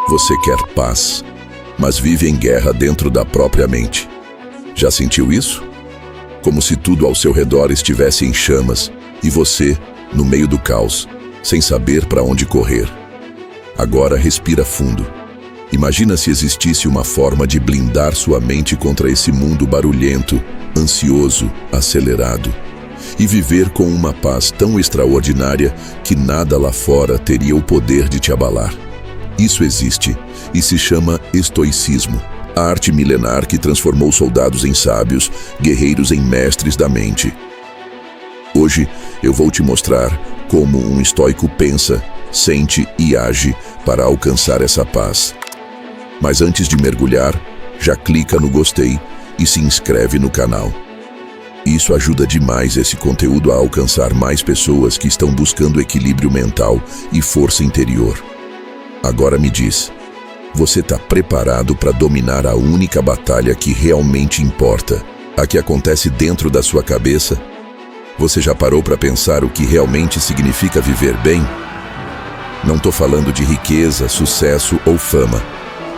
Você quer paz, mas vive em guerra dentro da própria mente. Já sentiu isso? Como se tudo ao seu redor estivesse em chamas e você, no meio do caos, sem saber para onde correr. Agora respira fundo. Imagina se existisse uma forma de blindar sua mente contra esse mundo barulhento, ansioso, acelerado, e viver com uma paz tão extraordinária que nada lá fora teria o poder de te abalar. Isso existe e se chama estoicismo, a arte milenar que transformou soldados em sábios, guerreiros em mestres da mente. Hoje eu vou te mostrar como um estoico pensa, sente e age para alcançar essa paz. Mas antes de mergulhar, já clica no gostei e se inscreve no canal. Isso ajuda demais esse conteúdo a alcançar mais pessoas que estão buscando equilíbrio mental e força interior. Agora me diz, você está preparado para dominar a única batalha que realmente importa, a que acontece dentro da sua cabeça? Você já parou para pensar o que realmente significa viver bem? Não estou falando de riqueza, sucesso ou fama.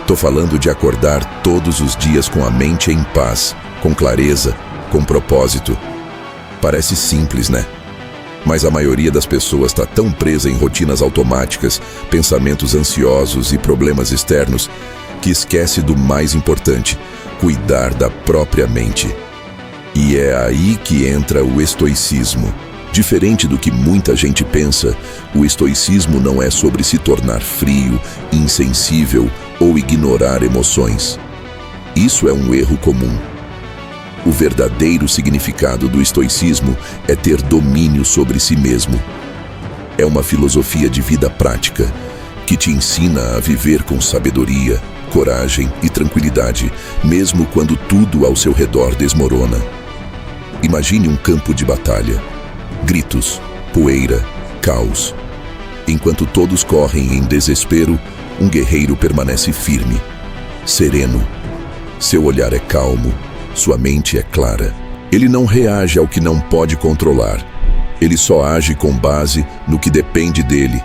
Estou falando de acordar todos os dias com a mente em paz, com clareza, com propósito. Parece simples, né? Mas a maioria das pessoas está tão presa em rotinas automáticas, pensamentos ansiosos e problemas externos, que esquece do mais importante, cuidar da própria mente. E é aí que entra o estoicismo. Diferente do que muita gente pensa, o estoicismo não é sobre se tornar frio, insensível ou ignorar emoções. Isso é um erro comum. O verdadeiro significado do estoicismo é ter domínio sobre si mesmo. É uma filosofia de vida prática que te ensina a viver com sabedoria, coragem e tranquilidade, mesmo quando tudo ao seu redor desmorona. Imagine um campo de batalha. Gritos, poeira, caos. Enquanto todos correm em desespero, um guerreiro permanece firme, sereno. Seu olhar é calmo, sua mente é clara. Ele não reage ao que não pode controlar. Ele só age com base no que depende dele.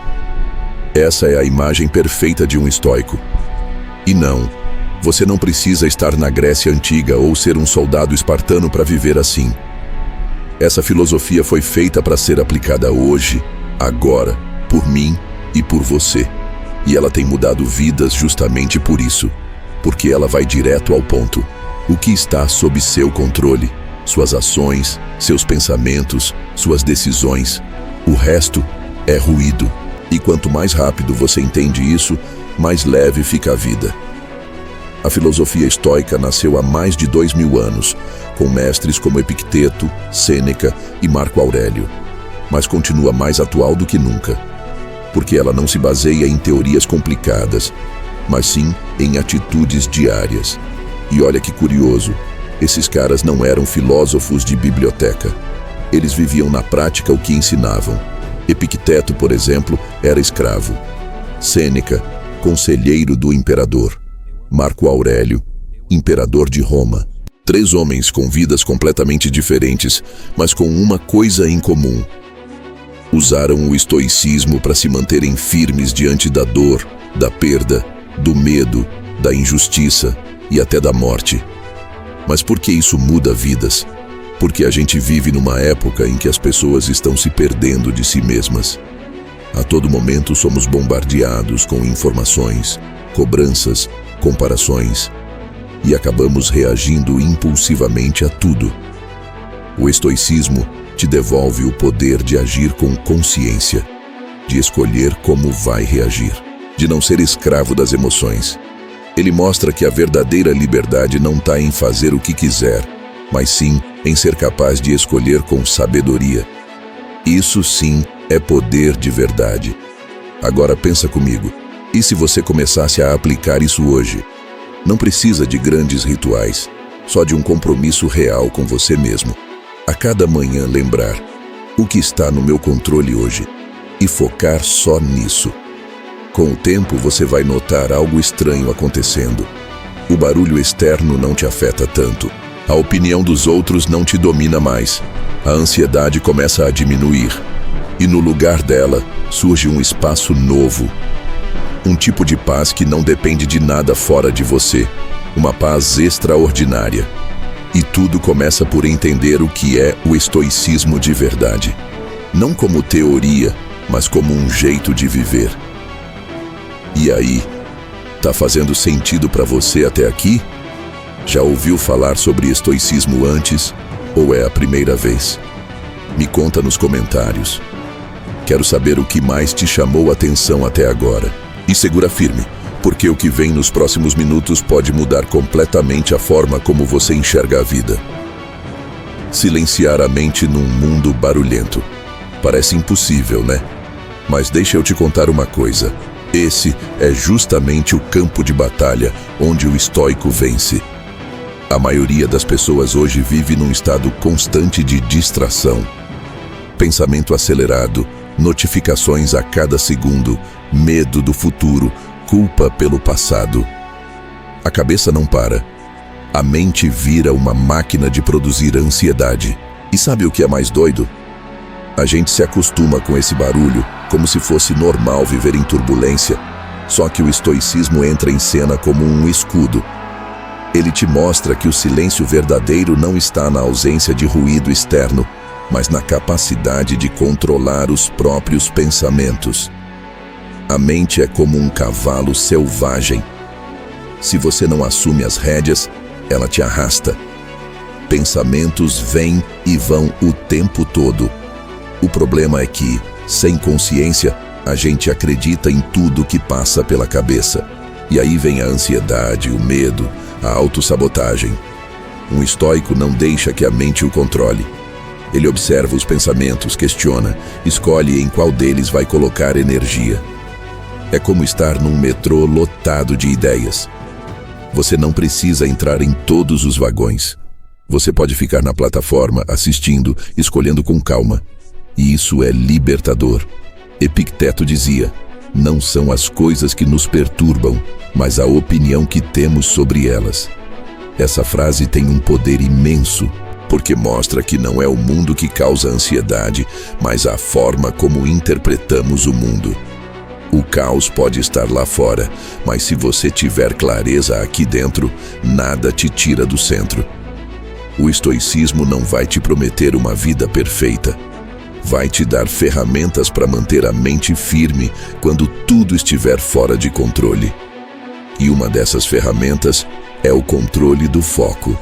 Essa é a imagem perfeita de um estoico. E não, você não precisa estar na Grécia Antiga ou ser um soldado espartano para viver assim. Essa filosofia foi feita para ser aplicada hoje, agora, por mim e por você. E ela tem mudado vidas justamente por isso, porque ela vai direto ao ponto. O que está sob seu controle, suas ações, seus pensamentos, suas decisões. O resto é ruído. E quanto mais rápido você entende isso, mais leve fica a vida. A filosofia estoica nasceu há mais de 2000 anos, com mestres como Epicteto, Sêneca e Marco Aurélio, mas continua mais atual do que nunca, porque ela não se baseia em teorias complicadas, mas sim em atitudes diárias. E olha que curioso, esses caras não eram filósofos de biblioteca. Eles viviam na prática o que ensinavam. Epicteto, por exemplo, era escravo. Sêneca, conselheiro do imperador. Marco Aurélio, imperador de Roma. 3 homens com vidas completamente diferentes, mas com uma coisa em comum. Usaram o estoicismo para se manterem firmes diante da dor, da perda, do medo, da injustiça e até da morte. Mas por que isso muda vidas? Porque a gente vive numa época em que as pessoas estão se perdendo de si mesmas. A todo momento somos bombardeados com informações, cobranças, comparações, e acabamos reagindo impulsivamente a tudo. O estoicismo te devolve o poder de agir com consciência, de escolher como vai reagir, de não ser escravo das emoções. Ele mostra que a verdadeira liberdade não está em fazer o que quiser, mas sim em ser capaz de escolher com sabedoria. Isso sim é poder de verdade. Agora pensa comigo, e se você começasse a aplicar isso hoje? Não precisa de grandes rituais, só de um compromisso real com você mesmo. A cada manhã lembrar, o que está no meu controle hoje, e focar só nisso. Com o tempo você vai notar algo estranho acontecendo. O barulho externo não te afeta tanto. A opinião dos outros não te domina mais. A ansiedade começa a diminuir. E no lugar dela, surge um espaço novo. Um tipo de paz que não depende de nada fora de você. Uma paz extraordinária. E tudo começa por entender o que é o estoicismo de verdade. Não como teoria, mas como um jeito de viver. E aí, tá fazendo sentido para você até aqui? Já ouviu falar sobre estoicismo antes ou é a primeira vez? Me conta nos comentários. Quero saber o que mais te chamou a atenção até agora. E segura firme, porque o que vem nos próximos minutos pode mudar completamente a forma como você enxerga a vida. Silenciar a mente num mundo barulhento. Parece impossível, né? Mas deixa eu te contar uma coisa. Esse é justamente o campo de batalha onde o estoico vence. A maioria das pessoas hoje vive num estado constante de distração. Pensamento acelerado, notificações a cada segundo, medo do futuro, culpa pelo passado. A cabeça não para. A mente vira uma máquina de produzir ansiedade. E sabe o que é mais doido? A gente se acostuma com esse barulho, como se fosse normal viver em turbulência. Só que o estoicismo entra em cena como um escudo. Ele te mostra que o silêncio verdadeiro não está na ausência de ruído externo, mas na capacidade de controlar os próprios pensamentos. A mente é como um cavalo selvagem. Se você não assume as rédeas, ela te arrasta. Pensamentos vêm e vão o tempo todo. O problema é que, sem consciência, a gente acredita em tudo que passa pela cabeça. E aí vem a ansiedade, o medo, a autossabotagem. Um estoico não deixa que a mente o controle. Ele observa os pensamentos, questiona, escolhe em qual deles vai colocar energia. É como estar num metrô lotado de ideias. Você não precisa entrar em todos os vagões. Você pode ficar na plataforma, assistindo, escolhendo com calma. E isso é libertador. Epicteto dizia: não são as coisas que nos perturbam, mas a opinião que temos sobre elas. Essa frase tem um poder imenso, porque mostra que não é o mundo que causa ansiedade, mas a forma como interpretamos o mundo. O caos pode estar lá fora, mas se você tiver clareza aqui dentro, nada te tira do centro. O estoicismo não vai te prometer uma vida perfeita. Vai te dar ferramentas para manter a mente firme quando tudo estiver fora de controle. E uma dessas ferramentas é o controle do foco.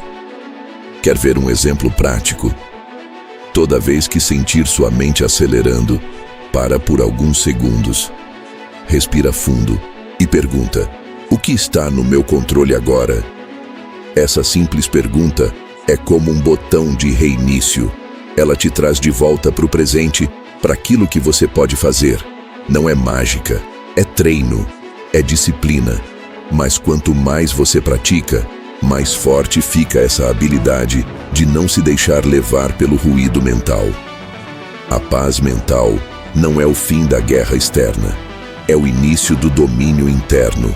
Quer ver um exemplo prático? Toda vez que sentir sua mente acelerando, para por alguns segundos. Respira fundo e pergunta: o que está no meu controle agora? Essa simples pergunta é como um botão de reinício. Ela te traz de volta para o presente, para aquilo que você pode fazer. Não é mágica, é treino, é disciplina. Mas quanto mais você pratica, mais forte fica essa habilidade de não se deixar levar pelo ruído mental. A paz mental não é o fim da guerra externa, é o início do domínio interno.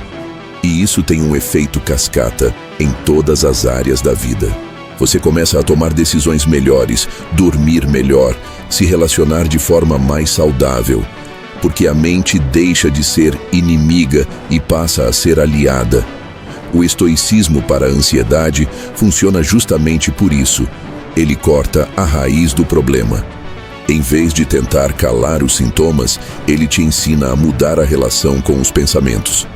E isso tem um efeito cascata em todas as áreas da vida. Você começa a tomar decisões melhores, dormir melhor, se relacionar de forma mais saudável, porque a mente deixa de ser inimiga e passa a ser aliada. O estoicismo para a ansiedade funciona justamente por isso. Ele corta a raiz do problema. Em vez de tentar calar os sintomas, ele te ensina a mudar a relação com os pensamentos.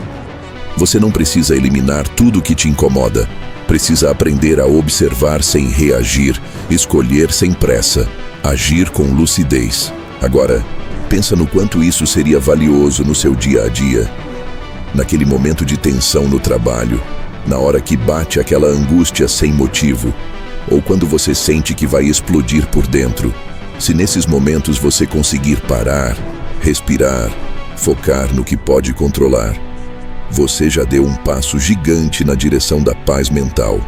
Você não precisa eliminar tudo que te incomoda. Precisa aprender a observar sem reagir, escolher sem pressa, agir com lucidez. Agora, pensa no quanto isso seria valioso no seu dia a dia. Naquele momento de tensão no trabalho, na hora que bate aquela angústia sem motivo, ou quando você sente que vai explodir por dentro. Se nesses momentos você conseguir parar, respirar, focar no que pode controlar, você já deu um passo gigante na direção da paz mental.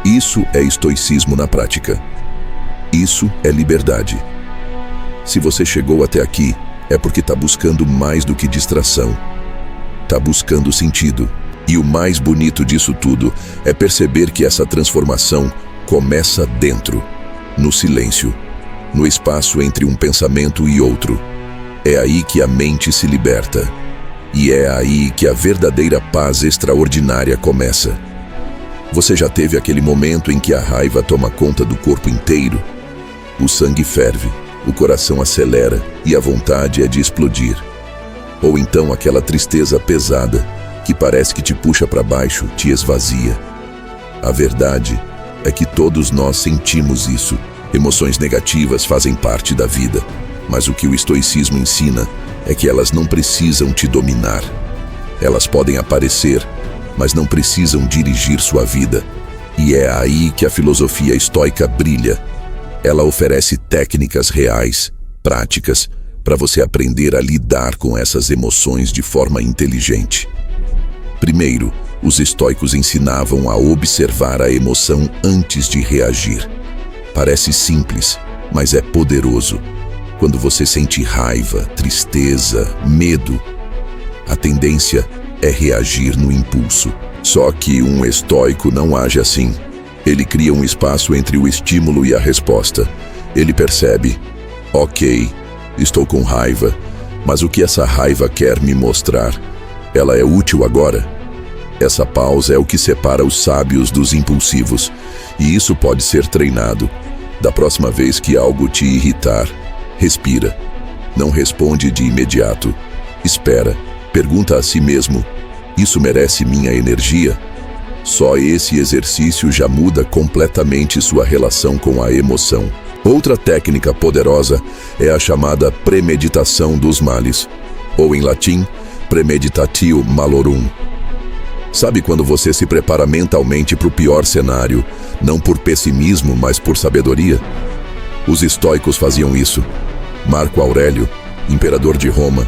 Isso é estoicismo na prática. Isso é liberdade. Se você chegou até aqui, é porque está buscando mais do que distração. Está buscando sentido. E o mais bonito disso tudo é perceber que essa transformação começa dentro, no silêncio, no espaço entre um pensamento e outro. É aí que a mente se liberta. E é aí que a verdadeira paz extraordinária começa. Você já teve aquele momento em que a raiva toma conta do corpo inteiro? O sangue ferve, o coração acelera e a vontade é de explodir. Ou então aquela tristeza pesada que parece que te puxa para baixo, te esvazia. A verdade é que todos nós sentimos isso. Emoções negativas fazem parte da vida, mas o que o estoicismo ensina é que elas não precisam te dominar. Elas podem aparecer, mas não precisam dirigir sua vida. E é aí que a filosofia estoica brilha. Ela oferece técnicas reais, práticas, para você aprender a lidar com essas emoções de forma inteligente. Primeiro, os estoicos ensinavam a observar a emoção antes de reagir. Parece simples, mas é poderoso. Quando você sente raiva, tristeza, medo, a tendência é reagir no impulso. Só que um estoico não age assim. Ele cria um espaço entre o estímulo e a resposta. Ele percebe: ok, estou com raiva, mas o que essa raiva quer me mostrar? Ela é útil agora? Essa pausa é o que separa os sábios dos impulsivos, e isso pode ser treinado. Da próxima vez que algo te irritar, respira. Não responde de imediato. Espera. Pergunta a si mesmo: isso merece minha energia? Só esse exercício já muda completamente sua relação com a emoção. Outra técnica poderosa é a chamada premeditação dos males, ou em latim, premeditatio malorum. Sabe quando você se prepara mentalmente para o pior cenário, não por pessimismo, mas por sabedoria? Os estoicos faziam isso. Marco Aurélio, imperador de Roma,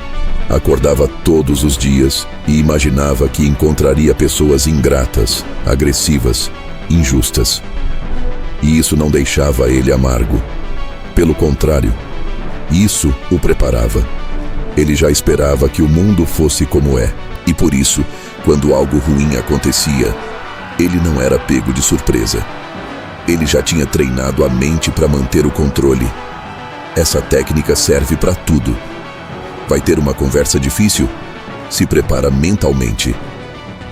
acordava todos os dias e imaginava que encontraria pessoas ingratas, agressivas, injustas. E isso não deixava ele amargo. Pelo contrário, isso o preparava. Ele já esperava que o mundo fosse como é, e por isso, quando algo ruim acontecia, ele não era pego de surpresa. Ele já tinha treinado a mente para manter o controle. Essa técnica serve para tudo. Vai ter uma conversa difícil? Se prepara mentalmente.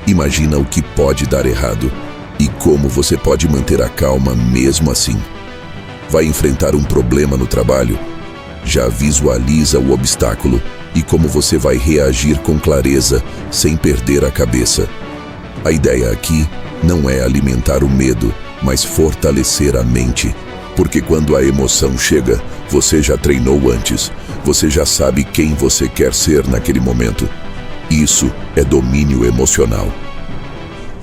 Imagina o que pode dar errado e como você pode manter a calma mesmo assim. Vai enfrentar um problema no trabalho? Já visualiza o obstáculo e como você vai reagir com clareza, sem perder a cabeça. A ideia aqui não é alimentar o medo, mas fortalecer a mente. Porque quando a emoção chega, você já treinou antes. Você já sabe quem você quer ser naquele momento. Isso é domínio emocional.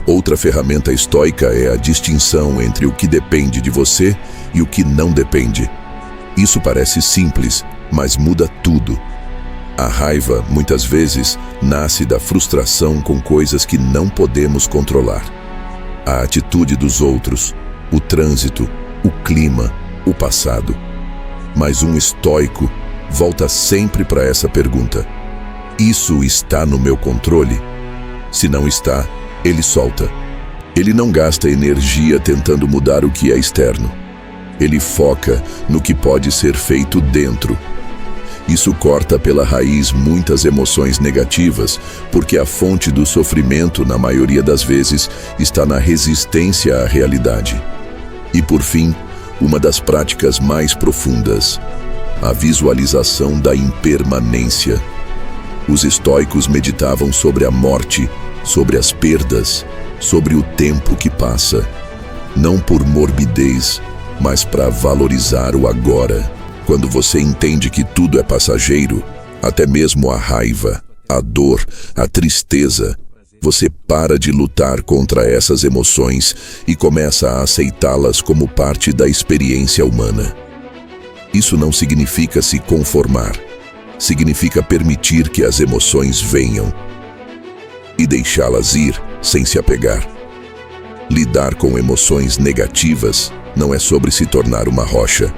Outra ferramenta estoica é a distinção entre o que depende de você e o que não depende. Isso parece simples, mas muda tudo. A raiva, muitas vezes, nasce da frustração com coisas que não podemos controlar. A atitude dos outros, o trânsito, o clima, o passado. Mas um estoico volta sempre para essa pergunta: isso está no meu controle? Se não está, ele solta. Ele não gasta energia tentando mudar o que é externo. Ele foca no que pode ser feito dentro. Isso corta pela raiz muitas emoções negativas, porque a fonte do sofrimento, na maioria das vezes, está na resistência à realidade. E por fim, uma das práticas mais profundas, a visualização da impermanência. Os estoicos meditavam sobre a morte, sobre as perdas, sobre o tempo que passa, não por morbidez, mas para valorizar o agora. Quando você entende que tudo é passageiro, até mesmo a raiva, a dor, a tristeza, você para de lutar contra essas emoções e começa a aceitá-las como parte da experiência humana. Isso não significa se conformar, significa permitir que as emoções venham e deixá-las ir sem se apegar. Lidar com emoções negativas não é sobre se tornar uma rocha.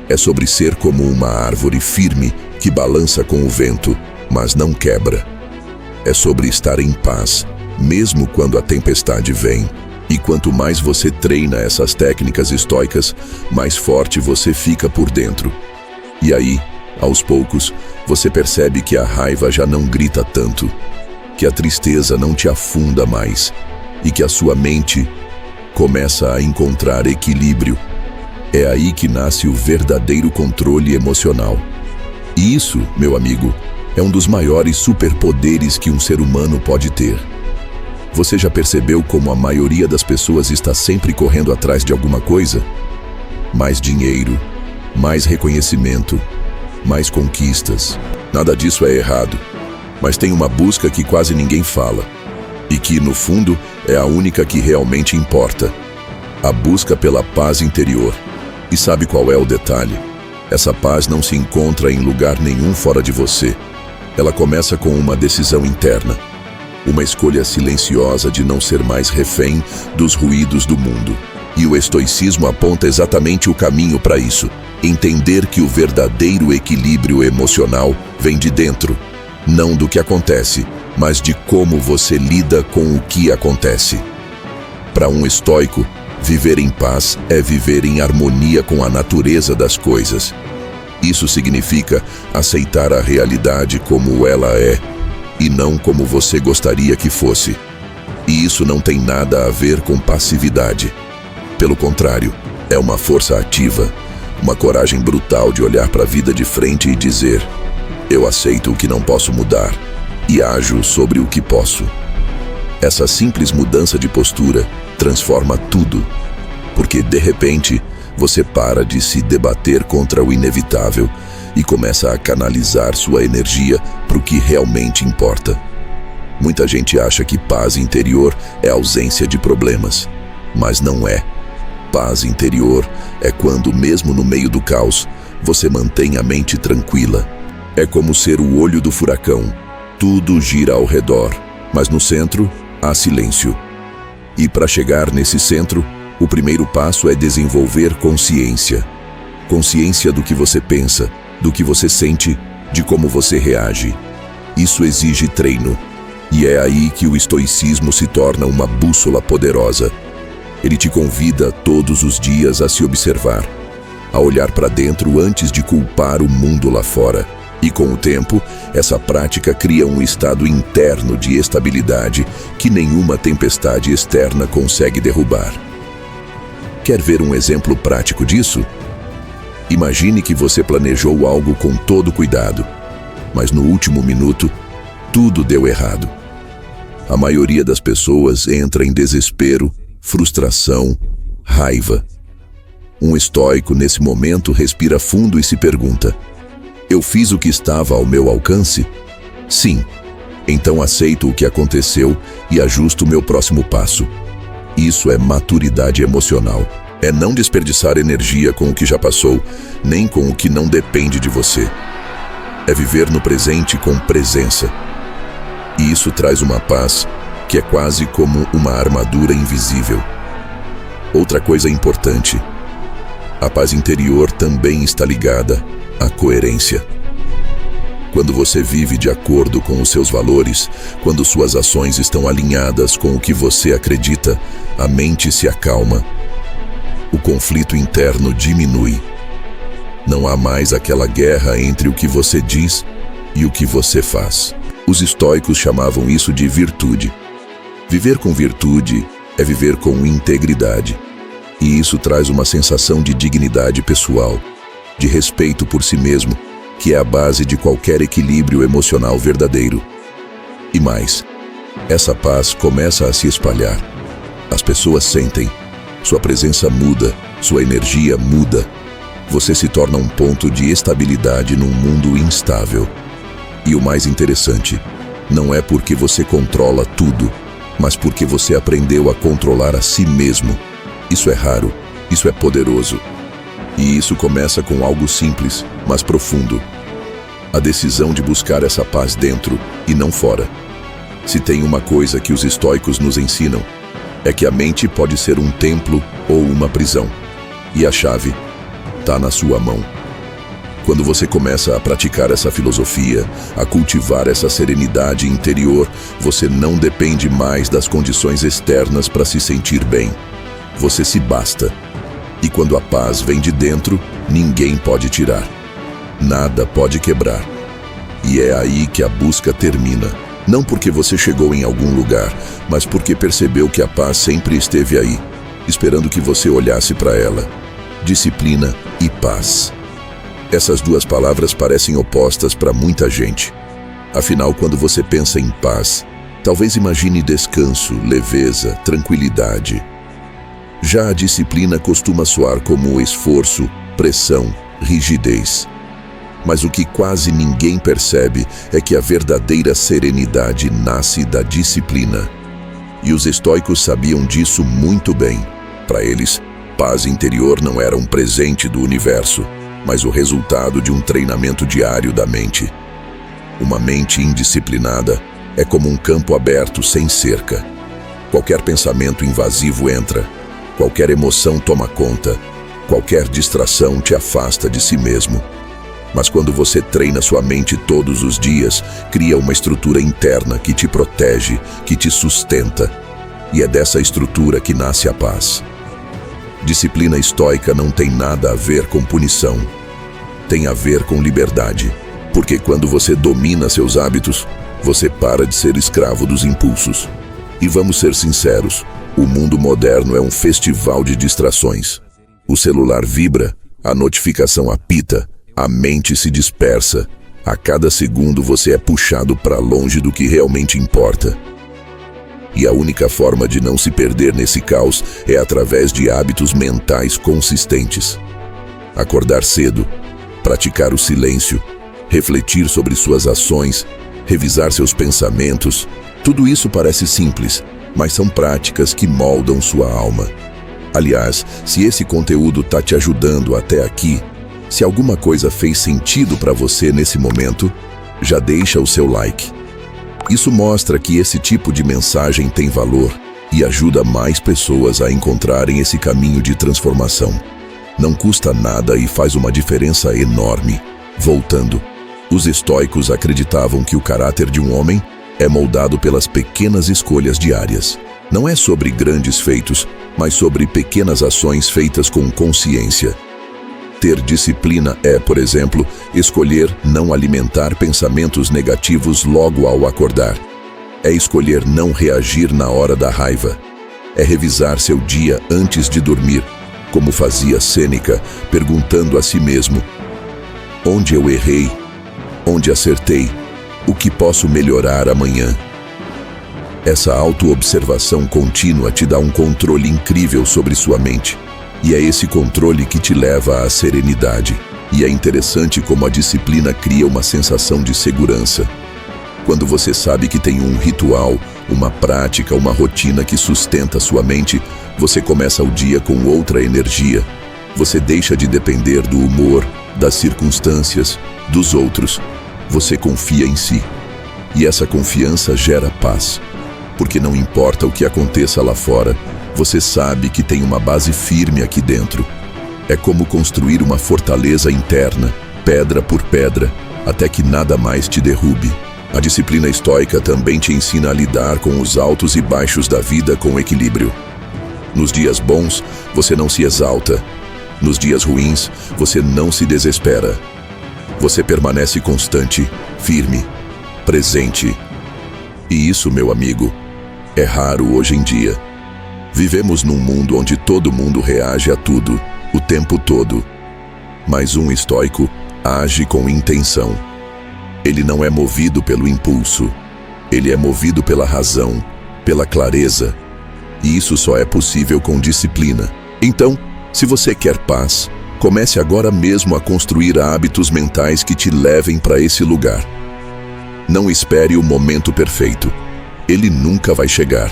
É sobre ser como uma árvore firme que balança com o vento, mas não quebra. É sobre estar em paz, mesmo quando a tempestade vem. E quanto mais você treina essas técnicas estoicas, mais forte você fica por dentro. E aí, Aos poucos, você percebe que a raiva já não grita tanto, que a tristeza não te afunda mais e que a sua mente começa a encontrar equilíbrio. É aí que nasce o verdadeiro controle emocional. E isso, meu amigo, é um dos maiores superpoderes que um ser humano pode ter. Você já percebeu como a maioria das pessoas está sempre correndo atrás de alguma coisa? Mais dinheiro, mais reconhecimento, mais conquistas. Nada disso é errado, mas tem uma busca que quase ninguém fala e que, no fundo, é a única que realmente importa. A busca pela paz interior. E sabe qual é o detalhe? Essa paz não se encontra em lugar nenhum fora de você. Ela começa com uma decisão interna. Uma escolha silenciosa de não ser mais refém dos ruídos do mundo. E o estoicismo aponta exatamente o caminho para isso. Entender que o verdadeiro equilíbrio emocional vem de dentro. Não do que acontece, mas de como você lida com o que acontece. Para um estoico, viver em paz é viver em harmonia com a natureza das coisas. Isso significa aceitar a realidade como ela é, e não como você gostaria que fosse. E isso não tem nada a ver com passividade. Pelo contrário, é uma força ativa, uma coragem brutal de olhar para a vida de frente e dizer: eu aceito o que não posso mudar e ajo sobre o que posso. Essa simples mudança de postura transforma tudo, porque de repente você para de se debater contra o inevitável e começa a canalizar sua energia para o que realmente importa. Muita gente acha que paz interior é ausência de problemas, mas não é. Paz interior é quando, mesmo no meio do caos, você mantém a mente tranquila. É como ser o olho do furacão. Tudo gira ao redor, mas no centro há silêncio. E para chegar nesse centro, o primeiro passo é desenvolver consciência. Consciência do que você pensa, do que você sente, de como você reage. Isso exige treino. E é aí que o estoicismo se torna uma bússola poderosa. Ele te convida todos os dias a se observar, a olhar para dentro antes de culpar o mundo lá fora. E com o tempo, essa prática cria um estado interno de estabilidade que nenhuma tempestade externa consegue derrubar. Quer ver um exemplo prático disso? Imagine que você planejou algo com todo cuidado, mas no último minuto, tudo deu errado. A maioria das pessoas entra em desespero, frustração, raiva. Um estoico, nesse momento, respira fundo e se pergunta: eu fiz o que estava ao meu alcance? Sim. Então aceito o que aconteceu e ajusto o meu próximo passo. Isso é maturidade emocional. É não desperdiçar energia com o que já passou, nem com o que não depende de você. É viver no presente com presença. E isso traz uma paz que é quase como uma armadura invisível. Outra coisa importante: a paz interior também está ligada à coerência. Quando você vive de acordo com os seus valores, quando suas ações estão alinhadas com o que você acredita, a mente se acalma. O conflito interno diminui. Não há mais aquela guerra entre o que você diz e o que você faz. Os estoicos chamavam isso de virtude. Viver com virtude é viver com integridade. E isso traz uma sensação de dignidade pessoal, de respeito por si mesmo, que é a base de qualquer equilíbrio emocional verdadeiro. E mais, essa paz começa a se espalhar. As pessoas sentem, sua presença muda, sua energia muda. Você se torna um ponto de estabilidade num mundo instável. E o mais interessante, não é porque você controla tudo, mas porque você aprendeu a controlar a si mesmo. Isso é raro, isso é poderoso. E isso começa com algo simples, mas profundo. A decisão de buscar essa paz dentro e não fora. Se tem uma coisa que os estoicos nos ensinam, é que a mente pode ser um templo ou uma prisão. E a chave está na sua mão. Quando você começa a praticar essa filosofia, a cultivar essa serenidade interior, você não depende mais das condições externas para se sentir bem. Você se basta. E quando a paz vem de dentro, ninguém pode tirar. nada pode quebrar. E é aí que a busca termina. Não porque você chegou em algum lugar, mas porque percebeu que a paz sempre esteve aí, esperando que você olhasse para ela. Disciplina e paz. Essas duas palavras parecem opostas para muita gente. Afinal, quando você pensa em paz, talvez imagine descanso, leveza, tranquilidade. Já a disciplina costuma soar como esforço, pressão, rigidez. Mas o que quase ninguém percebe é que a verdadeira serenidade nasce da disciplina. E os estoicos sabiam disso muito bem. Para eles, paz interior não era um presente do universo, mas o resultado de um treinamento diário da mente. Uma mente indisciplinada é como um campo aberto sem cerca. Qualquer pensamento invasivo entra, qualquer emoção toma conta, qualquer distração te afasta de si mesmo. Mas quando você treina sua mente todos os dias, cria uma estrutura interna que te protege, que te sustenta. E é dessa estrutura que nasce a paz. Disciplina estoica não tem nada a ver com punição. Tem a ver com liberdade. Porque quando você domina seus hábitos, você para de ser escravo dos impulsos. E vamos ser sinceros, o mundo moderno é um festival de distrações. O celular vibra, a notificação apita, a mente se dispersa. A cada segundo você é puxado para longe do que realmente importa. E a única forma de não se perder nesse caos é através de hábitos mentais consistentes. Acordar cedo, praticar o silêncio, refletir sobre suas ações, revisar seus pensamentos. Tudo isso parece simples, mas são práticas que moldam sua alma. Aliás, se esse conteúdo está te ajudando até aqui, se alguma coisa fez sentido para você nesse momento, já deixa o seu like. Isso mostra que esse tipo de mensagem tem valor e ajuda mais pessoas a encontrarem esse caminho de transformação. Não custa nada e faz uma diferença enorme. Voltando, os estoicos acreditavam que o caráter de um homem é moldado pelas pequenas escolhas diárias. Não é sobre grandes feitos, mas sobre pequenas ações feitas com consciência. Ter disciplina é, por exemplo, escolher não alimentar pensamentos negativos logo ao acordar. É escolher não reagir na hora da raiva. É revisar seu dia antes de dormir, como fazia Sêneca, perguntando a si mesmo: onde eu errei? Onde acertei? O que posso melhorar amanhã? Essa autoobservação contínua te dá um controle incrível sobre sua mente. E é esse controle que te leva à serenidade. E é interessante como a disciplina cria uma sensação de segurança. Quando você sabe que tem um ritual, uma prática, uma rotina que sustenta sua mente, você começa o dia com outra energia. Você deixa de depender do humor, das circunstâncias, dos outros. Você confia em si. E essa confiança gera paz. Porque não importa o que aconteça lá fora, você sabe que tem uma base firme aqui dentro. É como construir uma fortaleza interna, pedra por pedra, até que nada mais te derrube. A disciplina estoica também te ensina a lidar com os altos e baixos da vida com equilíbrio. Nos dias bons, você não se exalta. Nos dias ruins, você não se desespera. Você permanece constante, firme, presente. E isso, meu amigo, é raro hoje em dia. Vivemos num mundo onde todo mundo reage a tudo, o tempo todo. Mas um estoico age com intenção. Ele não é movido pelo impulso. Ele é movido pela razão, pela clareza. E isso só é possível com disciplina. Então, se você quer paz, comece agora mesmo a construir hábitos mentais que te levem para esse lugar. Não espere o momento perfeito. Ele nunca vai chegar.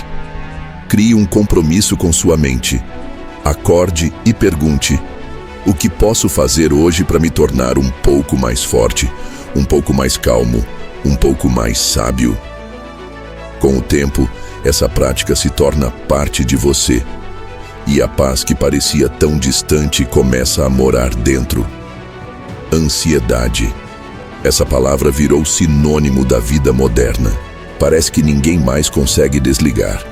Crie um compromisso com sua mente. Acorde e pergunte: o que posso fazer hoje para me tornar um pouco mais forte, um pouco mais calmo, um pouco mais sábio? Com o tempo, essa prática se torna parte de você. E a paz que parecia tão distante começa a morar dentro. Ansiedade. Essa palavra virou sinônimo da vida moderna. Parece que ninguém mais consegue desligar.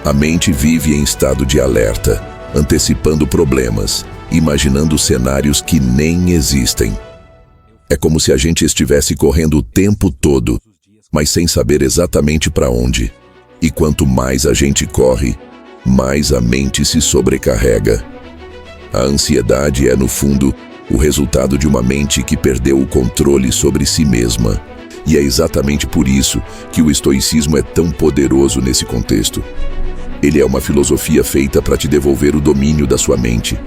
A mente vive em estado de alerta, antecipando problemas, imaginando cenários que nem existem. É como se a gente estivesse correndo o tempo todo, mas sem saber exatamente para onde. E quanto mais a gente corre, mais a mente se sobrecarrega. A ansiedade é, no fundo, o resultado de uma mente que perdeu o controle sobre si mesma. E é exatamente por isso que o estoicismo é tão poderoso nesse contexto. Ele é uma filosofia feita para te devolver o domínio da sua mente.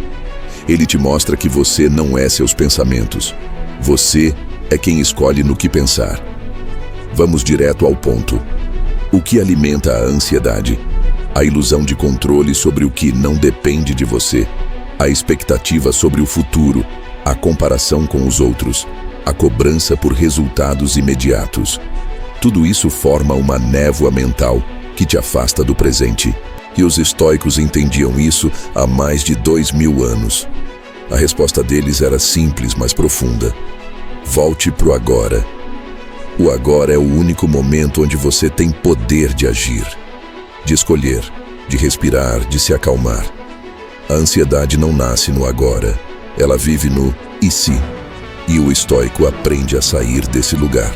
Ele te mostra que você não é seus pensamentos. Você é quem escolhe no que pensar. Vamos direto ao ponto. O que alimenta a ansiedade? A ilusão de controle sobre o que não depende de você, a expectativa sobre o futuro, a comparação com os outros, a cobrança por resultados imediatos. Tudo isso forma uma névoa mental que te afasta do presente. E os estoicos entendiam isso há mais de 2000 anos. A resposta deles era simples, mas profunda. Volte pro agora. O agora é o único momento onde você tem poder de agir, de escolher, de respirar, de se acalmar. A ansiedade não nasce no agora, ela vive no e se. E o estoico aprende a sair desse lugar.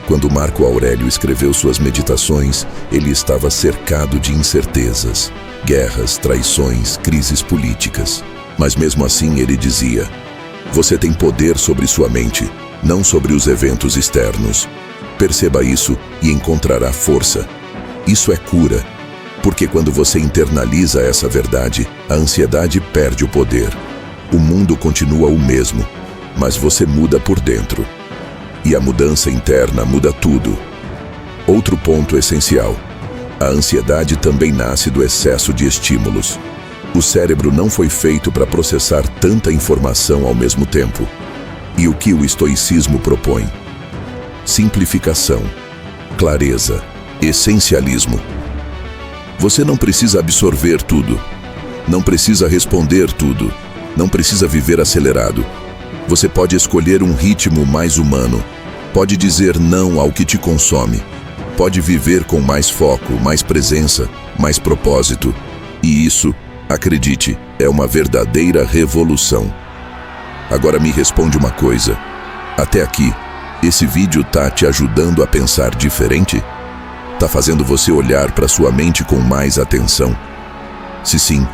Quando Marco Aurélio escreveu suas meditações, ele estava cercado de incertezas, guerras, traições, crises políticas. Mas mesmo assim ele dizia: você tem poder sobre sua mente, não sobre os eventos externos. Perceba isso e encontrará força. Isso é cura, porque quando você internaliza essa verdade, a ansiedade perde o poder. O mundo continua o mesmo, mas você muda por dentro. E a mudança interna muda tudo. Outro ponto essencial: a ansiedade também nasce do excesso de estímulos. O cérebro não foi feito para processar tanta informação ao mesmo tempo. E o que o estoicismo propõe? Simplificação, clareza, essencialismo. Você não precisa absorver tudo, não precisa responder tudo, não precisa viver acelerado. Você pode escolher um ritmo mais humano, pode dizer não ao que te consome, pode viver com mais foco, mais presença, mais propósito. E isso, acredite, é uma verdadeira revolução. Agora me responde uma coisa. Até aqui, esse vídeo tá te ajudando a pensar diferente? Tá fazendo você olhar para sua mente com mais atenção? Se sim,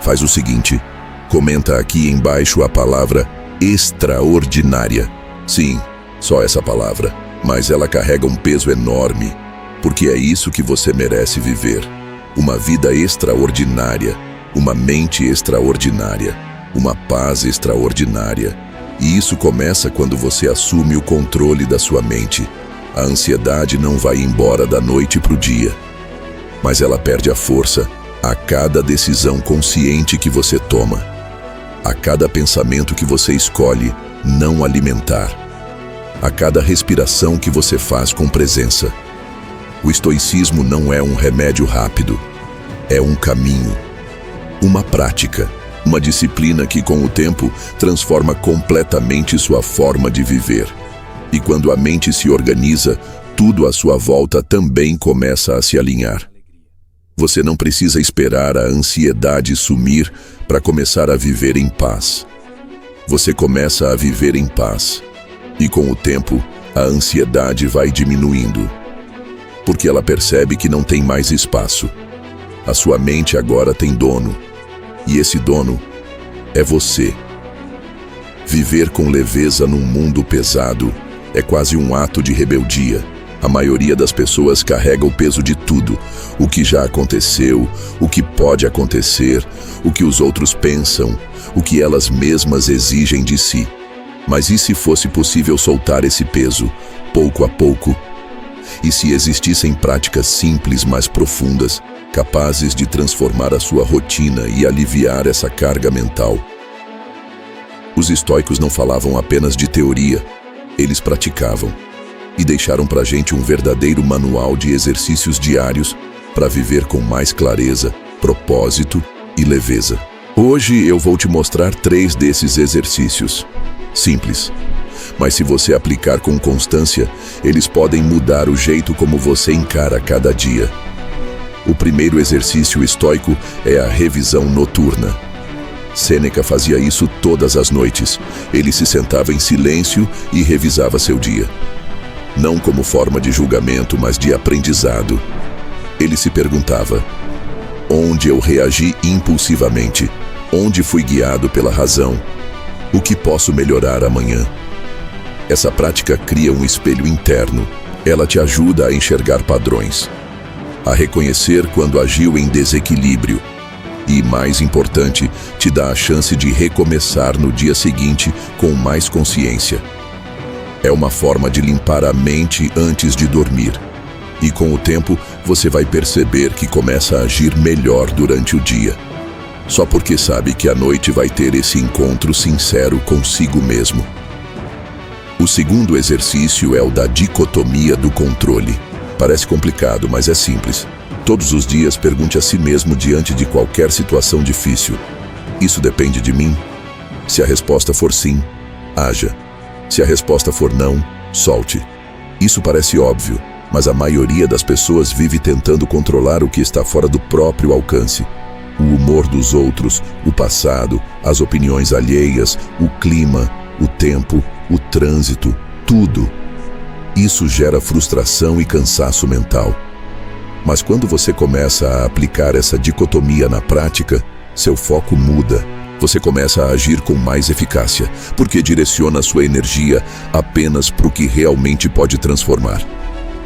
faz o seguinte: comenta aqui embaixo a palavra extraordinária. Sim, só essa palavra, mas ela carrega um peso enorme, porque é isso que você merece viver. Uma vida extraordinária, uma mente extraordinária, uma paz extraordinária. E isso começa quando você assume o controle da sua mente. A ansiedade não vai embora da noite para o dia, mas ela perde a força a cada decisão consciente que você toma, a cada pensamento que você escolhe não alimentar, a cada respiração que você faz com presença. O estoicismo não é um remédio rápido, é um caminho, uma prática, uma disciplina que com o tempo transforma completamente sua forma de viver. E quando a mente se organiza, tudo à sua volta também começa a se alinhar. Você não precisa esperar a ansiedade sumir para começar a viver em paz. Você começa a viver em paz. E com o tempo, a ansiedade vai diminuindo. Porque ela percebe que não tem mais espaço. A sua mente agora tem dono. E esse dono é você. Viver com leveza num mundo pesado é quase um ato de rebeldia. A maioria das pessoas carrega o peso de tudo, o que já aconteceu, o que pode acontecer, o que os outros pensam, o que elas mesmas exigem de si. Mas e se fosse possível soltar esse peso, pouco a pouco? E se existissem práticas simples, mas profundas, capazes de transformar a sua rotina e aliviar essa carga mental? Os estoicos não falavam apenas de teoria, eles praticavam. E deixaram pra gente um verdadeiro manual de exercícios diários para viver com mais clareza, propósito e leveza. Hoje eu vou te mostrar 3 desses exercícios. Simples, mas se você aplicar com constância, eles podem mudar o jeito como você encara cada dia. O primeiro exercício estoico é a revisão noturna. Sêneca fazia isso todas as noites. Ele se sentava em silêncio e revisava seu dia. Não como forma de julgamento, mas de aprendizado. Ele se perguntava: onde eu reagi impulsivamente? Onde fui guiado pela razão? O que posso melhorar amanhã? Essa prática cria um espelho interno. Ela te ajuda a enxergar padrões, a reconhecer quando agiu em desequilíbrio e, mais importante, te dá a chance de recomeçar no dia seguinte com mais consciência. É uma forma de limpar a mente antes de dormir. E com o tempo, você vai perceber que começa a agir melhor durante o dia. Só porque sabe que à noite vai ter esse encontro sincero consigo mesmo. O segundo exercício é o da dicotomia do controle. Parece complicado, mas é simples. Todos os dias pergunte a si mesmo diante de qualquer situação difícil: isso depende de mim? Se a resposta for sim, haja. Se a resposta for não, solte. Isso parece óbvio, mas a maioria das pessoas vive tentando controlar o que está fora do próprio alcance. O humor dos outros, o passado, as opiniões alheias, o clima, o tempo, o trânsito, tudo. Isso gera frustração e cansaço mental. Mas quando você começa a aplicar essa dicotomia na prática, seu foco muda. Você começa a agir com mais eficácia, porque direciona sua energia apenas para o que realmente pode transformar.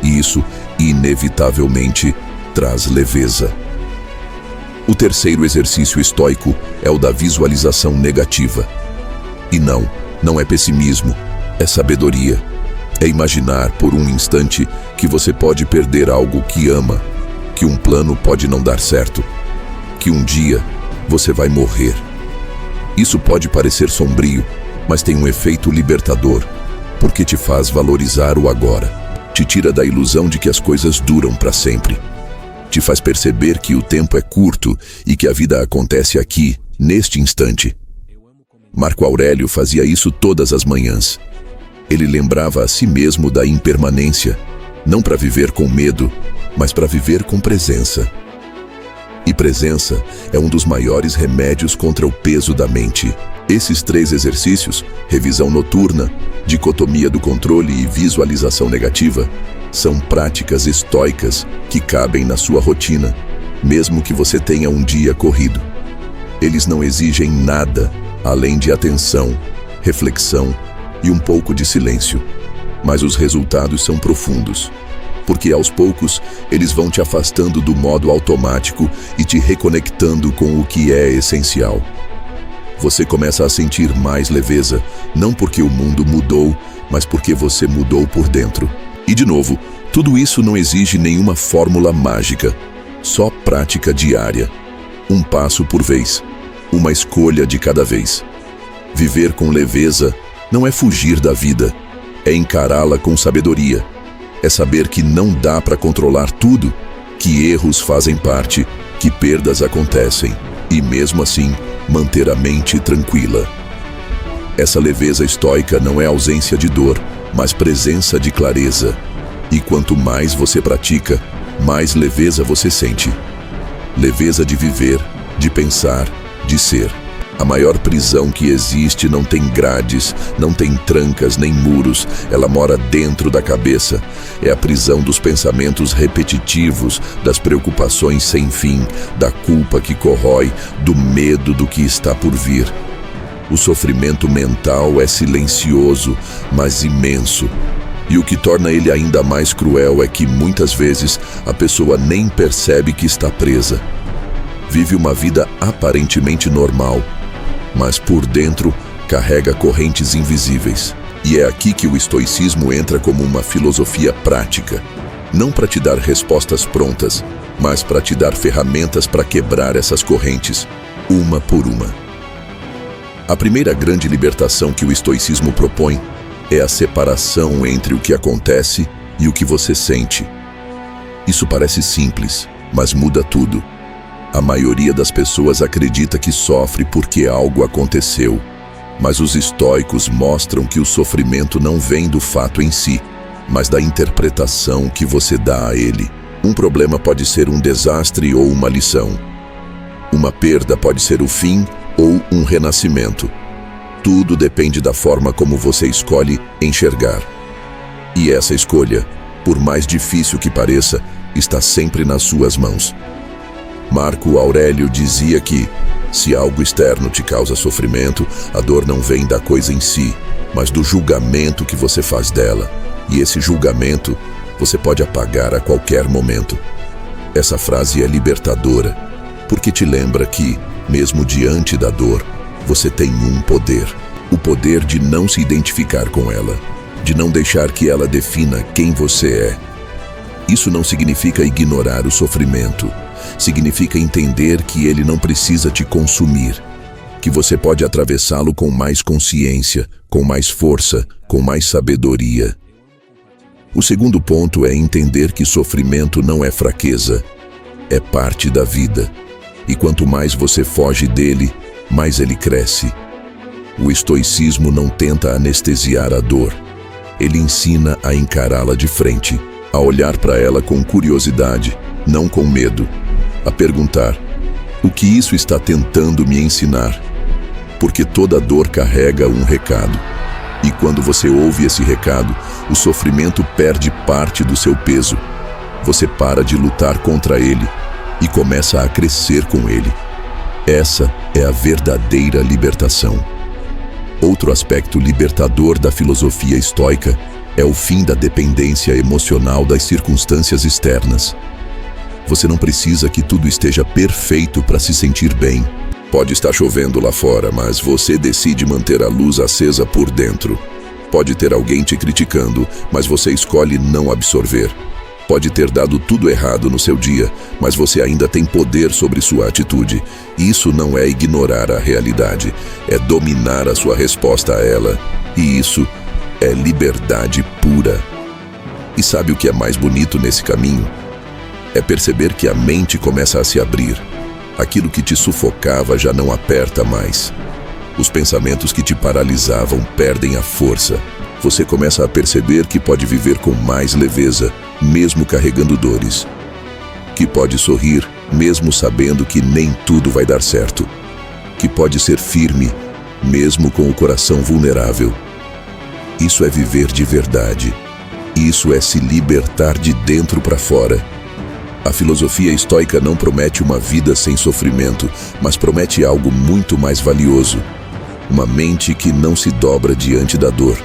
E isso, inevitavelmente, traz leveza. O terceiro exercício estoico é o da visualização negativa. E não é pessimismo, é sabedoria. É imaginar por um instante que você pode perder algo que ama, que um plano pode não dar certo, que um dia você vai morrer. Isso pode parecer sombrio, mas tem um efeito libertador, porque te faz valorizar o agora. Te tira da ilusão de que as coisas duram para sempre. Te faz perceber que o tempo é curto e que a vida acontece aqui, neste instante. Marco Aurélio fazia isso todas as manhãs. Ele lembrava a si mesmo da impermanência, não para viver com medo, mas para viver com presença. E presença é um dos maiores remédios contra o peso da mente. Esses 3 exercícios, revisão noturna, dicotomia do controle e visualização negativa, são práticas estoicas que cabem na sua rotina, mesmo que você tenha um dia corrido. Eles não exigem nada além de atenção, reflexão e um pouco de silêncio. Mas os resultados são profundos, porque aos poucos eles vão te afastando do modo automático e te reconectando com o que é essencial. Você começa a sentir mais leveza, não porque o mundo mudou, mas porque você mudou por dentro. E de novo, tudo isso não exige nenhuma fórmula mágica, só prática diária. Um passo por vez, uma escolha de cada vez. Viver com leveza não é fugir da vida, é encará-la com sabedoria. É saber que não dá para controlar tudo, que erros fazem parte, que perdas acontecem, e mesmo assim, manter a mente tranquila. Essa leveza estoica não é ausência de dor, mas presença de clareza. E quanto mais você pratica, mais leveza você sente. Leveza de viver, de pensar, de ser. A maior prisão que existe não tem grades, não tem trancas nem muros, ela mora dentro da cabeça. É a prisão dos pensamentos repetitivos, das preocupações sem fim, da culpa que corrói, do medo do que está por vir. O sofrimento mental é silencioso, mas imenso. E o que torna ele ainda mais cruel é que, muitas vezes, a pessoa nem percebe que está presa. Vive uma vida aparentemente normal, mas por dentro carrega correntes invisíveis. E é aqui que o estoicismo entra como uma filosofia prática, não para te dar respostas prontas, mas para te dar ferramentas para quebrar essas correntes, uma por uma. A primeira grande libertação que o estoicismo propõe é a separação entre o que acontece e o que você sente. Isso parece simples, mas muda tudo. A maioria das pessoas acredita que sofre porque algo aconteceu, mas os estoicos mostram que o sofrimento não vem do fato em si, mas da interpretação que você dá a ele. Um problema pode ser um desastre ou uma lição. Uma perda pode ser o fim ou um renascimento. Tudo depende da forma como você escolhe enxergar. E essa escolha, por mais difícil que pareça, está sempre nas suas mãos. Marco Aurélio dizia que, se algo externo te causa sofrimento, a dor não vem da coisa em si, mas do julgamento que você faz dela. E esse julgamento você pode apagar a qualquer momento. Essa frase é libertadora, porque te lembra que, mesmo diante da dor, você tem um poder. O poder de não se identificar com ela, de não deixar que ela defina quem você é. Isso não significa ignorar o sofrimento. Significa entender que ele não precisa te consumir, que você pode atravessá-lo com mais consciência, com mais força, com mais sabedoria. O segundo ponto é entender que sofrimento não é fraqueza, é parte da vida. E quanto mais você foge dele, mais ele cresce. O estoicismo não tenta anestesiar a dor. Ele ensina a encará-la de frente, a olhar para ela com curiosidade, não com medo. A perguntar: o que isso está tentando me ensinar? Porque toda dor carrega um recado. E quando você ouve esse recado, o sofrimento perde parte do seu peso. Você para de lutar contra ele e começa a crescer com ele. Essa é a verdadeira libertação. Outro aspecto libertador da filosofia estoica é o fim da dependência emocional das circunstâncias externas. Você não precisa que tudo esteja perfeito para se sentir bem. Pode estar chovendo lá fora, mas você decide manter a luz acesa por dentro. Pode ter alguém te criticando, mas você escolhe não absorver. Pode ter dado tudo errado no seu dia, mas você ainda tem poder sobre sua atitude. Isso não é ignorar a realidade, é dominar a sua resposta a ela. E isso é liberdade pura. E sabe o que é mais bonito nesse caminho? É perceber que a mente começa a se abrir. Aquilo que te sufocava já não aperta mais. Os pensamentos que te paralisavam perdem a força. Você começa a perceber que pode viver com mais leveza, mesmo carregando dores. Que pode sorrir, mesmo sabendo que nem tudo vai dar certo. Que pode ser firme, mesmo com o coração vulnerável. Isso é viver de verdade. Isso é se libertar de dentro para fora. A filosofia estoica não promete uma vida sem sofrimento, mas promete algo muito mais valioso. Uma mente que não se dobra diante da dor.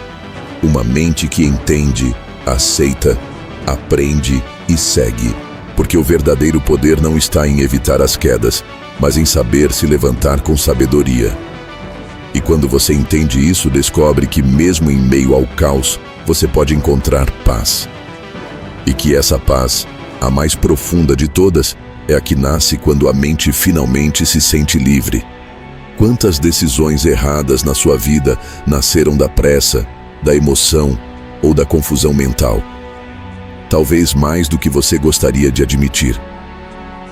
Uma mente que entende, aceita, aprende e segue. Porque o verdadeiro poder não está em evitar as quedas, mas em saber se levantar com sabedoria. E quando você entende isso, descobre que mesmo em meio ao caos, você pode encontrar paz. E que essa paz, a mais profunda de todas, é a que nasce quando a mente finalmente se sente livre. Quantas decisões erradas na sua vida nasceram da pressa, da emoção ou da confusão mental? Talvez mais do que você gostaria de admitir.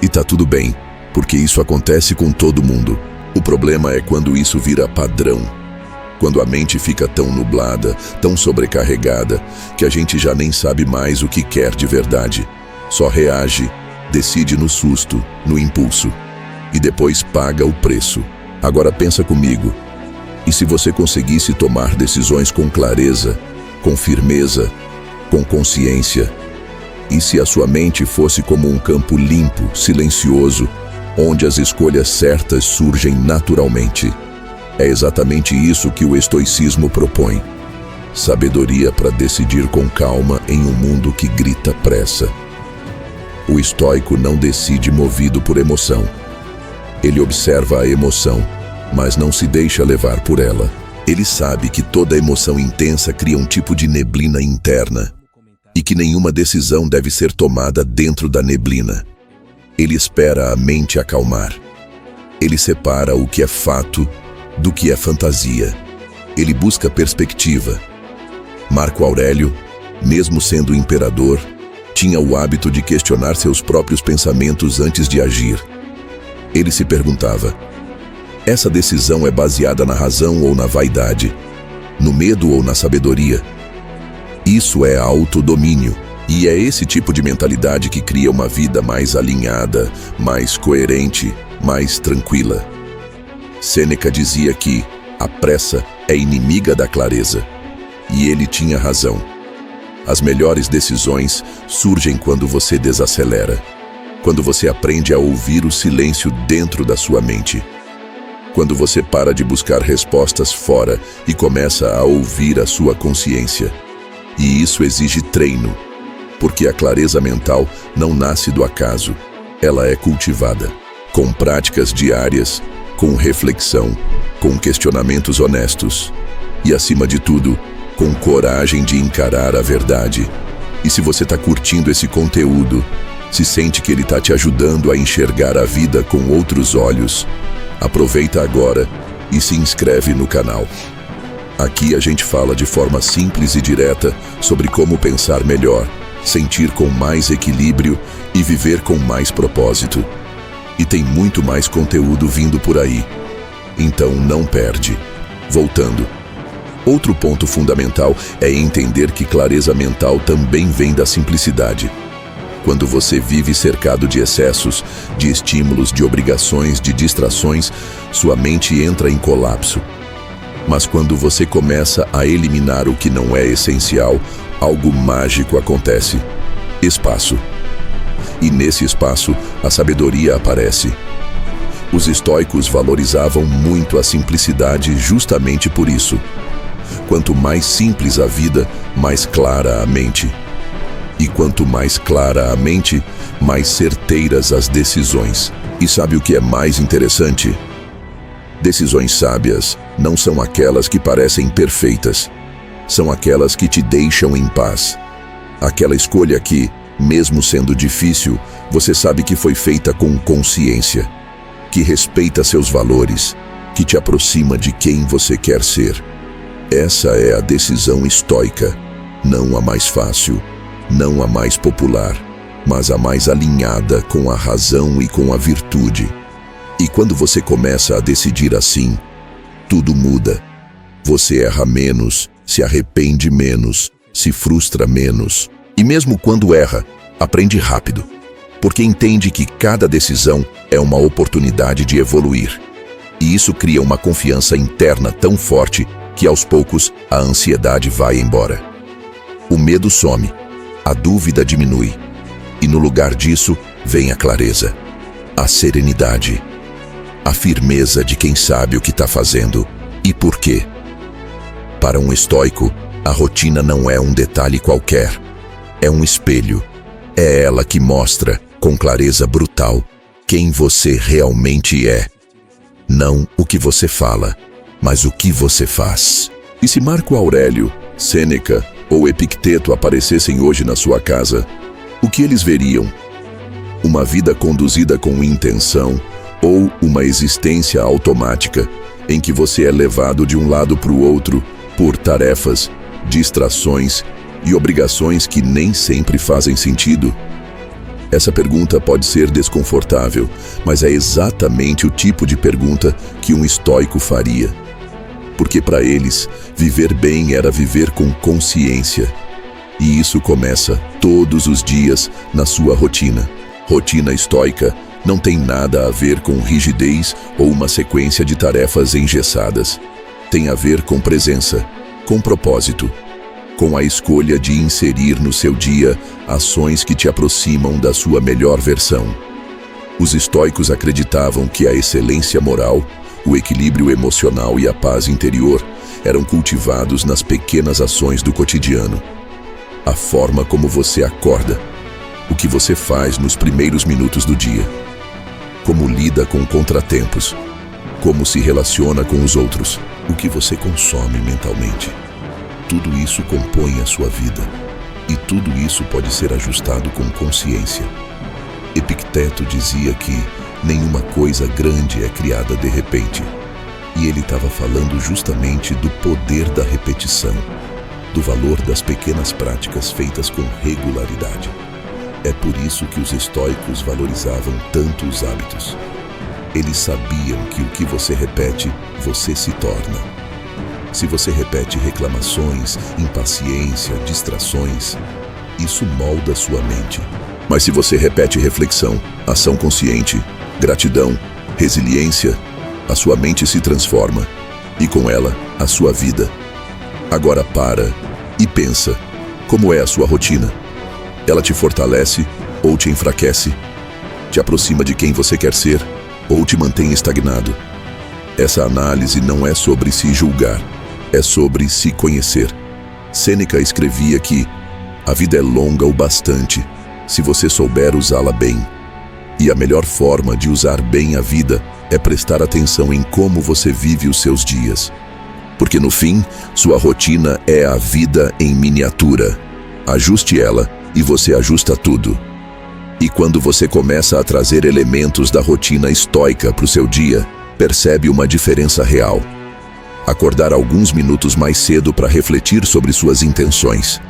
E tá tudo bem, porque isso acontece com todo mundo. O problema é quando isso vira padrão. Quando a mente fica tão nublada, tão sobrecarregada, que a gente já nem sabe mais o que quer de verdade. Só reage, decide no susto, no impulso, e depois paga o preço. Agora pensa comigo, e se você conseguisse tomar decisões com clareza, com firmeza, com consciência, e se a sua mente fosse como um campo limpo, silencioso, onde as escolhas certas surgem naturalmente? É exatamente isso que o estoicismo propõe. Sabedoria para decidir com calma em um mundo que grita pressa. O estoico não decide movido por emoção. Ele observa a emoção, mas não se deixa levar por ela. Ele sabe que toda emoção intensa cria um tipo de neblina interna e que nenhuma decisão deve ser tomada dentro da neblina. Ele espera a mente acalmar. Ele separa o que é fato do que é fantasia. Ele busca perspectiva. Marco Aurélio, mesmo sendo imperador, tinha o hábito de questionar seus próprios pensamentos antes de agir. Ele se perguntava: essa decisão é baseada na razão ou na vaidade? No medo ou na sabedoria? Isso é autodomínio, e é esse tipo de mentalidade que cria uma vida mais alinhada, mais coerente, mais tranquila. Sêneca dizia que a pressa é inimiga da clareza. E ele tinha razão. As melhores decisões surgem quando você desacelera, quando você aprende a ouvir o silêncio dentro da sua mente, quando você para de buscar respostas fora e começa a ouvir a sua consciência. E isso exige treino, porque a clareza mental não nasce do acaso, ela é cultivada, com práticas diárias, com reflexão, com questionamentos honestos e, acima de tudo, com coragem de encarar a verdade. E se você está curtindo esse conteúdo, se sente que ele está te ajudando a enxergar a vida com outros olhos, aproveita agora e se inscreve no canal. Aqui a gente fala de forma simples e direta sobre como pensar melhor, sentir com mais equilíbrio e viver com mais propósito. E tem muito mais conteúdo vindo por aí. Então não perde. Voltando. Outro ponto fundamental é entender que clareza mental também vem da simplicidade. Quando você vive cercado de excessos, de estímulos, de obrigações, de distrações, sua mente entra em colapso. Mas quando você começa a eliminar o que não é essencial, algo mágico acontece. Espaço. E nesse espaço, a sabedoria aparece. Os estoicos valorizavam muito a simplicidade justamente por isso. Quanto mais simples a vida, mais clara a mente. E quanto mais clara a mente, mais certeiras as decisões. E sabe o que é mais interessante? Decisões sábias não são aquelas que parecem perfeitas. São aquelas que te deixam em paz. Aquela escolha que, mesmo sendo difícil, você sabe que foi feita com consciência, que respeita seus valores, que te aproxima de quem você quer ser. Essa é a decisão estoica, não a mais fácil, não a mais popular, mas a mais alinhada com a razão e com a virtude. E quando você começa a decidir assim, tudo muda. Você erra menos, se arrepende menos, se frustra menos. E mesmo quando erra, aprende rápido, porque entende que cada decisão é uma oportunidade de evoluir. E isso cria uma confiança interna tão forte que aos poucos a ansiedade vai embora. O medo some, a dúvida diminui, e no lugar disso vem a clareza, a serenidade, a firmeza de quem sabe o que está fazendo e por quê. Para um estoico, a rotina não é um detalhe qualquer, é um espelho. É ela que mostra, com clareza brutal, quem você realmente é. Não o que você fala, mas o que você faz. E se Marco Aurélio, Sêneca ou Epicteto aparecessem hoje na sua casa, o que eles veriam? Uma vida conduzida com intenção ou uma existência automática em que você é levado de um lado para o outro por tarefas, distrações e obrigações que nem sempre fazem sentido? Essa pergunta pode ser desconfortável, mas é exatamente o tipo de pergunta que um estoico faria. Porque para eles, viver bem era viver com consciência. E isso começa todos os dias na sua rotina. Rotina estoica não tem nada a ver com rigidez ou uma sequência de tarefas engessadas. Tem a ver com presença, com propósito, com a escolha de inserir no seu dia ações que te aproximam da sua melhor versão. Os estoicos acreditavam que a excelência moral, o equilíbrio emocional e a paz interior eram cultivados nas pequenas ações do cotidiano. A forma como você acorda, o que você faz nos primeiros minutos do dia, como lida com contratempos, como se relaciona com os outros, o que você consome mentalmente. Tudo isso compõe a sua vida, e tudo isso pode ser ajustado com consciência. Epicteto dizia que nenhuma coisa grande é criada de repente, e ele estava falando justamente do poder da repetição, do valor das pequenas práticas feitas com regularidade. É por isso que os estoicos valorizavam tanto os hábitos. Eles sabiam que o que você repete, você se torna. Se você repete reclamações, impaciência, distrações, isso molda sua mente. Mas se você repete reflexão, ação consciente, gratidão, resiliência, a sua mente se transforma e com ela a sua vida. Agora para e pensa, como é a sua rotina? Ela te fortalece ou te enfraquece? Te aproxima de quem você quer ser ou te mantém estagnado? Essa análise não é sobre se julgar, é sobre se conhecer. Sêneca escrevia que a vida é longa o bastante se você souber usá-la bem. E a melhor forma de usar bem a vida é prestar atenção em como você vive os seus dias. Porque no fim, sua rotina é a vida em miniatura. Ajuste ela e você ajusta tudo. E quando você começa a trazer elementos da rotina estoica para o seu dia, percebe uma diferença real. Acordar alguns minutos mais cedo para refletir sobre suas intenções.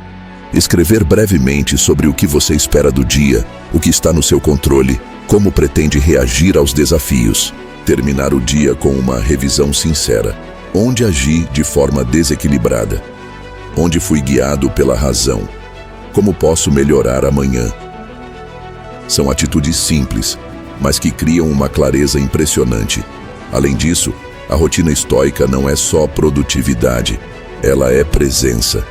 Escrever brevemente sobre o que você espera do dia, o que está no seu controle, como pretende reagir aos desafios. Terminar o dia com uma revisão sincera. Onde agi de forma desequilibrada? Onde fui guiado pela razão? Como posso melhorar amanhã? São atitudes simples, mas que criam uma clareza impressionante. Além disso, a rotina estoica não é só produtividade, ela é presença.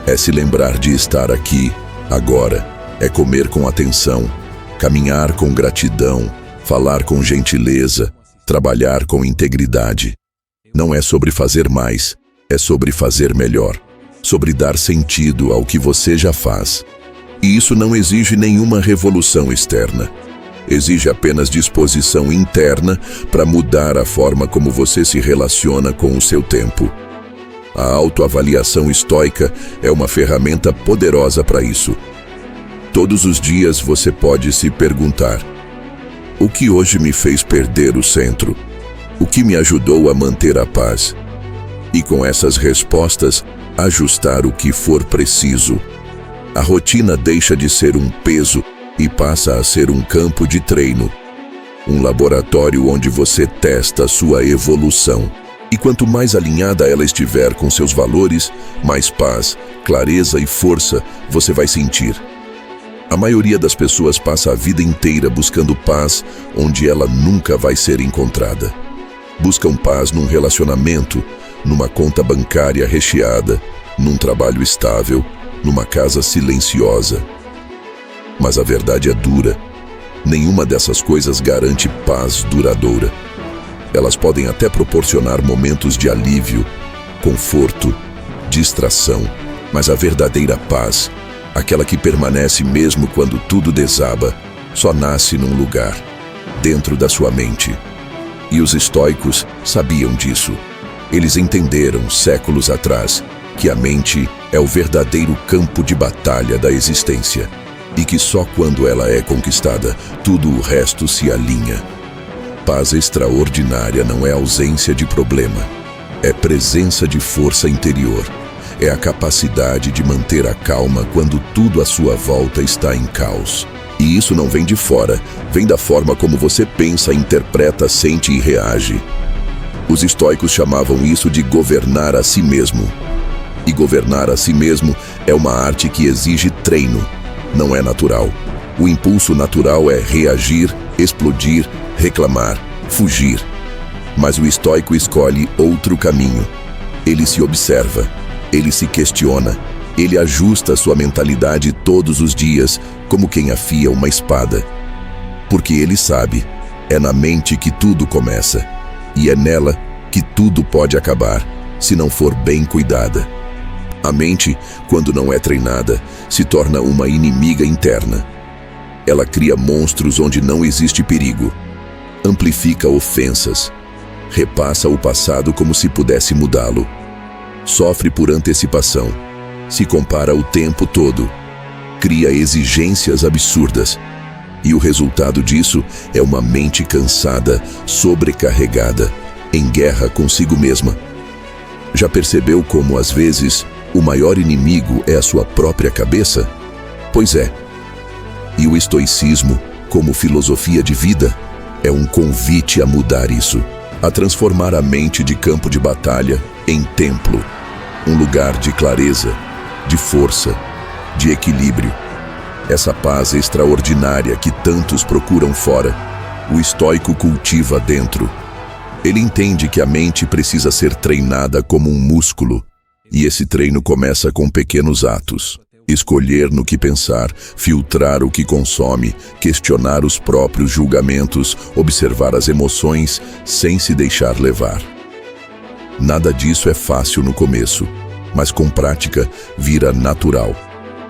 É se lembrar de estar aqui, agora. É comer com atenção, caminhar com gratidão, falar com gentileza, trabalhar com integridade. Não é sobre fazer mais, é sobre fazer melhor. Sobre dar sentido ao que você já faz. E isso não exige nenhuma revolução externa. Exige apenas disposição interna para mudar a forma como você se relaciona com o seu tempo. A autoavaliação estoica é uma ferramenta poderosa para isso. Todos os dias você pode se perguntar: o que hoje me fez perder o centro? O que me ajudou a manter a paz? E com essas respostas, ajustar o que for preciso. A rotina deixa de ser um peso e passa a ser um campo de treino. Um laboratório onde você testa a sua evolução. E quanto mais alinhada ela estiver com seus valores, mais paz, clareza e força você vai sentir. A maioria das pessoas passa a vida inteira buscando paz onde ela nunca vai ser encontrada. Buscam paz num relacionamento, numa conta bancária recheada, num trabalho estável, numa casa silenciosa. Mas a verdade é dura. Nenhuma dessas coisas garante paz duradoura. Elas podem até proporcionar momentos de alívio, conforto, distração, mas a verdadeira paz, aquela que permanece mesmo quando tudo desaba, só nasce num lugar, dentro da sua mente. E os estoicos sabiam disso. Eles entenderam, séculos atrás, que a mente é o verdadeiro campo de batalha da existência e que só quando ela é conquistada, tudo o resto se alinha. Paz extraordinária não é ausência de problema, é presença de força interior, é a capacidade de manter a calma quando tudo à sua volta está em caos. E isso não vem de fora, vem da forma como você pensa, interpreta, sente e reage. Os estoicos chamavam isso de governar a si mesmo. E governar a si mesmo é uma arte que exige treino, não é natural. O impulso natural é reagir, explodir, reclamar, fugir. Mas o estoico escolhe outro caminho. Ele se observa, ele se questiona, ele ajusta sua mentalidade todos os dias, como quem afia uma espada. Porque ele sabe, é na mente que tudo começa, e é nela que tudo pode acabar, se não for bem cuidada. A mente, quando não é treinada, se torna uma inimiga interna. Ela cria monstros onde não existe perigo, amplifica ofensas, repassa o passado como se pudesse mudá-lo, sofre por antecipação, se compara o tempo todo, cria exigências absurdas. E o resultado disso é uma mente cansada, sobrecarregada, em guerra consigo mesma. Já percebeu como, às vezes, o maior inimigo é a sua própria cabeça? Pois é. E o estoicismo, como filosofia de vida, é um convite a mudar isso, a transformar a mente de campo de batalha em templo, um lugar de clareza, de força, de equilíbrio. Essa paz extraordinária que tantos procuram fora, o estoico cultiva dentro. Ele entende que a mente precisa ser treinada como um músculo, e esse treino começa com pequenos atos. Escolher no que pensar, filtrar o que consome, questionar os próprios julgamentos, observar as emoções sem se deixar levar. Nada disso é fácil no começo, mas com prática vira natural.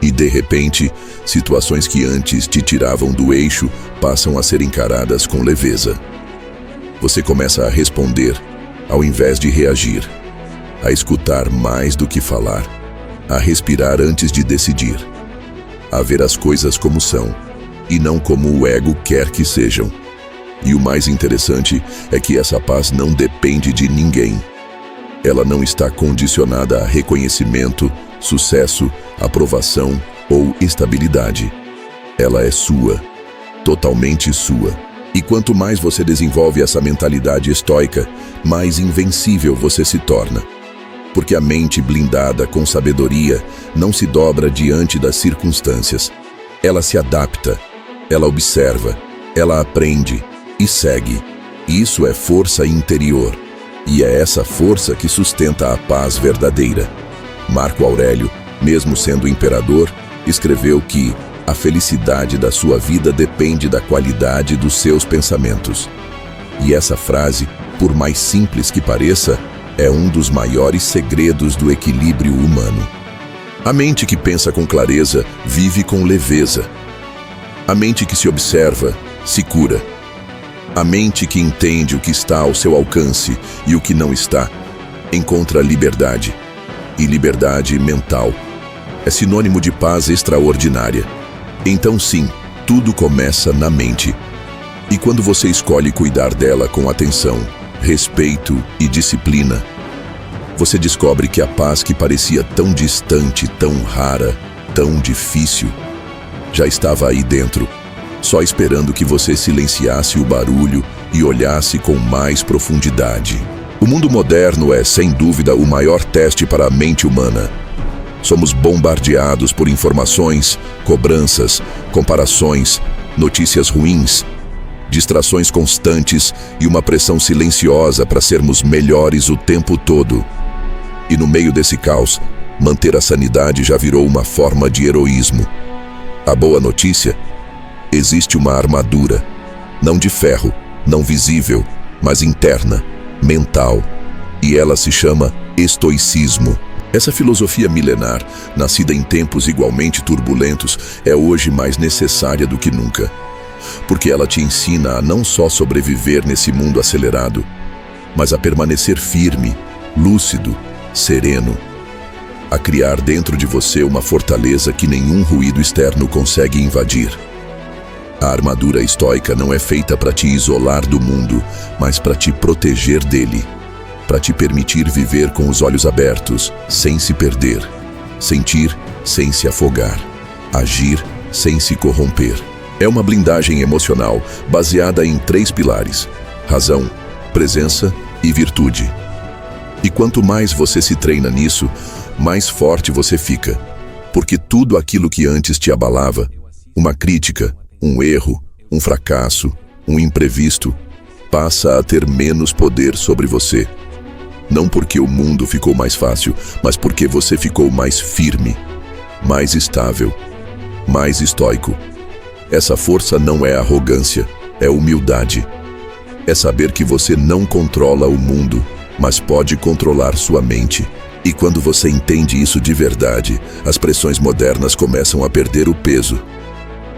E de repente, situações que antes te tiravam do eixo passam a ser encaradas com leveza. Você começa a responder, ao invés de reagir, a escutar mais do que falar, a respirar antes de decidir, a ver as coisas como são, e não como o ego quer que sejam. E o mais interessante é que essa paz não depende de ninguém. Ela não está condicionada a reconhecimento, sucesso, aprovação ou estabilidade. Ela é sua, totalmente sua. E quanto mais você desenvolve essa mentalidade estoica, mais invencível você se torna. Porque a mente blindada com sabedoria não se dobra diante das circunstâncias. Ela se adapta, ela observa, ela aprende e segue. Isso é força interior. E é essa força que sustenta a paz verdadeira. Marco Aurélio, mesmo sendo imperador, escreveu que a felicidade da sua vida depende da qualidade dos seus pensamentos. E essa frase, por mais simples que pareça, é um dos maiores segredos do equilíbrio humano. A mente que pensa com clareza vive com leveza. A mente que se observa se cura. A mente que entende o que está ao seu alcance e o que não está, encontra liberdade. E liberdade mental é sinônimo de paz extraordinária. Então sim, tudo começa na mente. E quando você escolhe cuidar dela com atenção, respeito e disciplina, você descobre que a paz que parecia tão distante, tão rara, tão difícil, já estava aí dentro, só esperando que você silenciasse o barulho e olhasse com mais profundidade. O mundo moderno é, sem dúvida, o maior teste para a mente humana. Somos bombardeados por informações, cobranças, comparações, notícias ruins, distrações constantes e uma pressão silenciosa para sermos melhores o tempo todo. E no meio desse caos, manter a sanidade já virou uma forma de heroísmo. A boa notícia: existe uma armadura, não de ferro, não visível, mas interna, mental, e ela se chama estoicismo. Essa filosofia milenar, nascida em tempos igualmente turbulentos, é hoje mais necessária do que nunca. Porque ela te ensina a não só sobreviver nesse mundo acelerado, mas a permanecer firme, lúcido, sereno, a criar dentro de você uma fortaleza que nenhum ruído externo consegue invadir. A armadura estoica não é feita para te isolar do mundo, mas para te proteger dele, para te permitir viver com os olhos abertos, sem se perder, sentir sem se afogar, agir sem se corromper. É uma blindagem emocional baseada em 3 pilares: razão, presença e virtude. E quanto mais você se treina nisso, mais forte você fica, porque tudo aquilo que antes te abalava, uma crítica, um erro, um fracasso, um imprevisto, passa a ter menos poder sobre você. Não porque o mundo ficou mais fácil, mas porque você ficou mais firme, mais estável, mais estoico. Essa força não é arrogância, é humildade. É saber que você não controla o mundo, mas pode controlar sua mente. E quando você entende isso de verdade, as pressões modernas começam a perder o peso.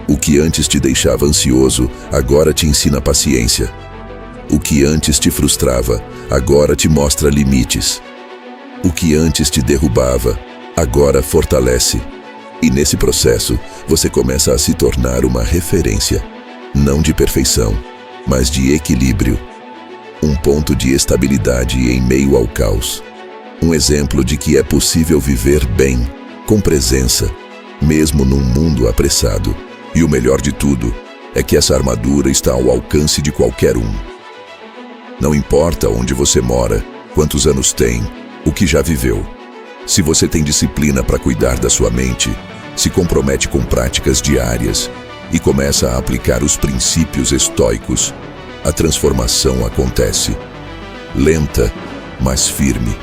O que antes te deixava ansioso, agora te ensina paciência. O que antes te frustrava, agora te mostra limites. O que antes te derrubava, agora fortalece. E nesse processo, você começa a se tornar uma referência, não de perfeição, mas de equilíbrio. Um ponto de estabilidade em meio ao caos. Um exemplo de que é possível viver bem, com presença, mesmo num mundo apressado. E o melhor de tudo é que essa armadura está ao alcance de qualquer um. Não importa onde você mora, quantos anos tem, o que já viveu. Se você tem disciplina para cuidar da sua mente, se compromete com práticas diárias e começa a aplicar os princípios estoicos, a transformação acontece. lenta, mas firme,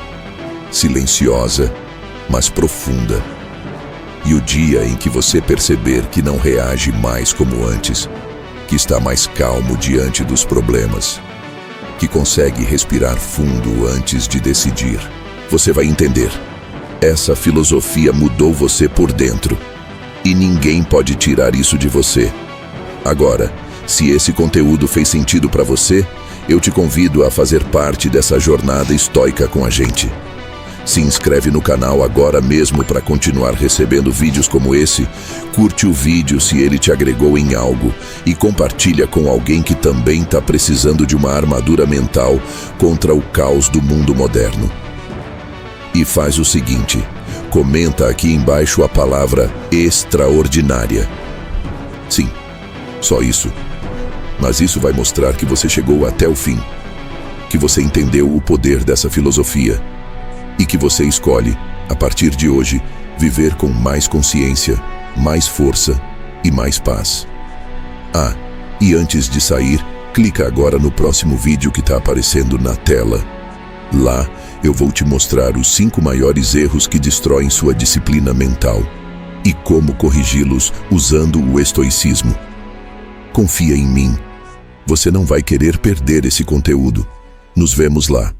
silenciosa, mas profunda. E o dia em que você perceber que não reage mais como antes, que está mais calmo diante dos problemas, que consegue respirar fundo antes de decidir, você vai entender. Essa filosofia mudou você por dentro e ninguém pode tirar isso de você. Agora, se esse conteúdo fez sentido para você, eu te convido a fazer parte dessa jornada estoica com a gente. Se inscreve no canal agora mesmo para continuar recebendo vídeos como esse, curte o vídeo se ele te agregou em algo e compartilha com alguém que também está precisando de uma armadura mental contra o caos do mundo moderno. E faz o seguinte, comenta aqui embaixo a palavra extraordinária. Sim, só isso. Mas isso vai mostrar que você chegou até o fim, que você entendeu o poder dessa filosofia e que você escolhe, a partir de hoje, viver com mais consciência, mais força e mais paz. Ah, e antes de sair, clica agora no próximo vídeo que está aparecendo na tela. Lá, eu vou te mostrar os 5 maiores erros que destroem sua disciplina mental e como corrigi-los usando o estoicismo. Confia em mim. Você não vai querer perder esse conteúdo. Nos vemos lá.